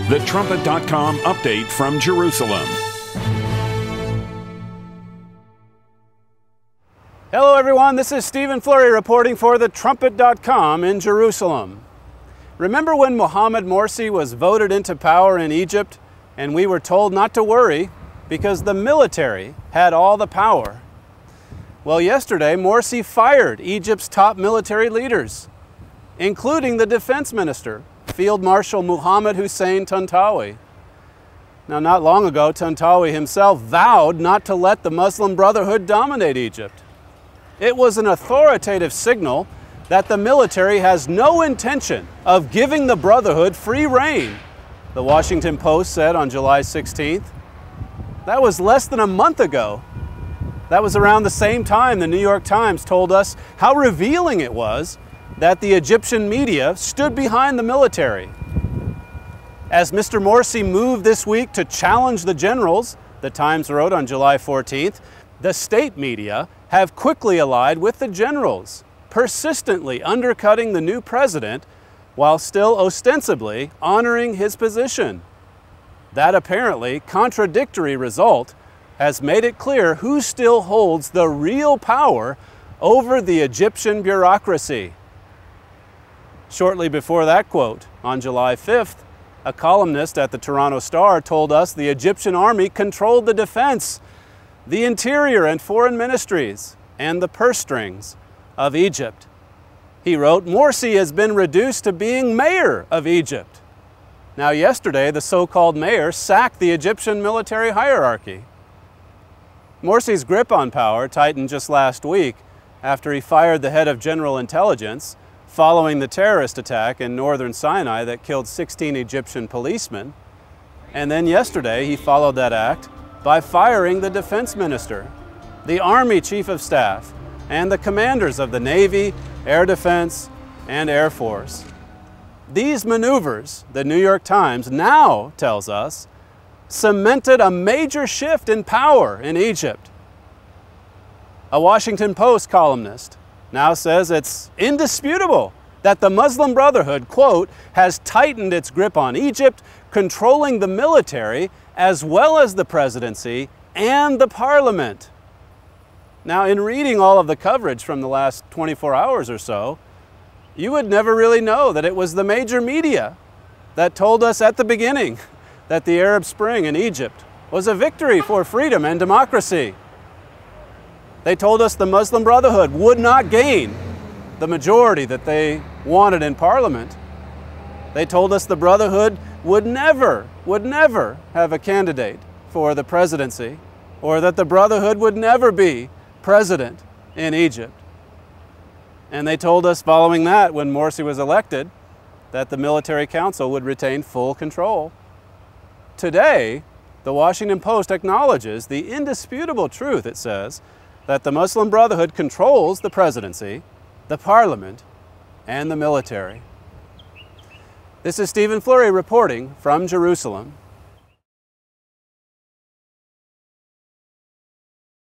The Trumpet.com update from Jerusalem. Hello everyone, this is Flurry reporting for The Trumpet.com in Jerusalem. Remember when Mohammed Morsi was voted into power in Egypt and we were told not to worry because the military had all the power? Well, yesterday Morsi fired Egypt's top military leaders, including the defense minister, Field Marshal Mohamed Hussein Tantawi. Now, not long ago, Tantawi himself vowed not to let the Muslim Brotherhood dominate Egypt. It was an authoritative signal that the military has no intention of giving the Brotherhood free rein, the Washington Post said on July 16th. That was less than a month ago. That was around the same time the New York Times told us how revealing it was that the Egyptian media stood behind the military. As Mr. Morsi moved this week to challenge the generals, the Times wrote on July 14th, the state media have quickly allied with the generals, persistently undercutting the new president while still ostensibly honoring his position. That apparently contradictory result has made it clear who still holds the real power over the Egyptian bureaucracy. Shortly before that quote, on July 5th, a columnist at the Toronto Star told us the Egyptian army controlled the defense, the interior and foreign ministries, and the purse strings of Egypt. He wrote, Morsi has been reduced to being mayor of Egypt. Now, yesterday, the so-called mayor sacked the Egyptian military hierarchy. Morsi's grip on power tightened just last week after he fired the head of general intelligence following the terrorist attack in northern Sinai that killed 16 Egyptian policemen. And then yesterday, he followed that act by firing the defense minister, the Army Chief of Staff, and the commanders of the Navy, Air Defense, and Air Force. These maneuvers, the New York Times now tells us, cemented a major shift in power in Egypt. A Washington Post columnist now says it's indisputable that the Muslim Brotherhood, quote, has tightened its grip on Egypt, controlling the military as well as the presidency and the parliament. Now, in reading all of the coverage from the last 24 hours or so, you would never really know that it was the major media that told us at the beginning that the Arab Spring in Egypt was a victory for freedom and democracy. They told us the Muslim Brotherhood would not gain the majority that they wanted in Parliament. They told us the Brotherhood would never have a candidate for the presidency, or that the Brotherhood would never be president in Egypt. And they told us following that, when Morsi was elected, that the military council would retain full control. Today, the Washington Post acknowledges the indisputable truth, it says, that the Muslim Brotherhood controls the presidency, the parliament, and the military. This is Flurry reporting from Jerusalem.